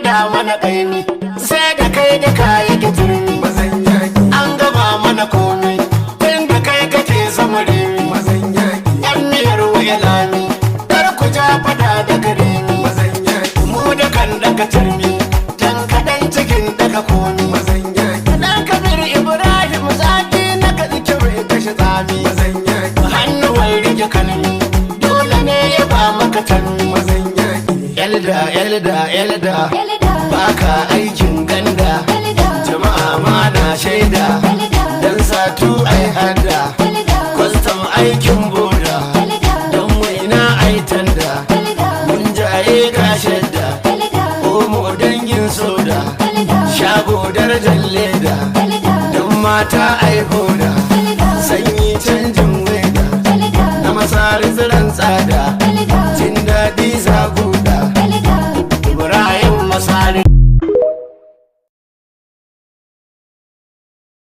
gwada mana kaimi sai da kai da kayi turmi an gaba mana komi tun da kai kake zama remi yan miyar waya lami kar ku ja fada da gare ni mu da kan daga turmi dan kaɗan cikin daga komi dan kabir Ibrahim zaki na ka zike mai kashe tsami hannuwan rike kalmi dole ne ya ba maka tanmi Elda baka aikin ganda jama'a ma na shaida dan satu ai hada kwastam aikin boda dan waina ai tanda mun jaye ka shadda omo dangin soda shago darajar leda dan mata ai hoda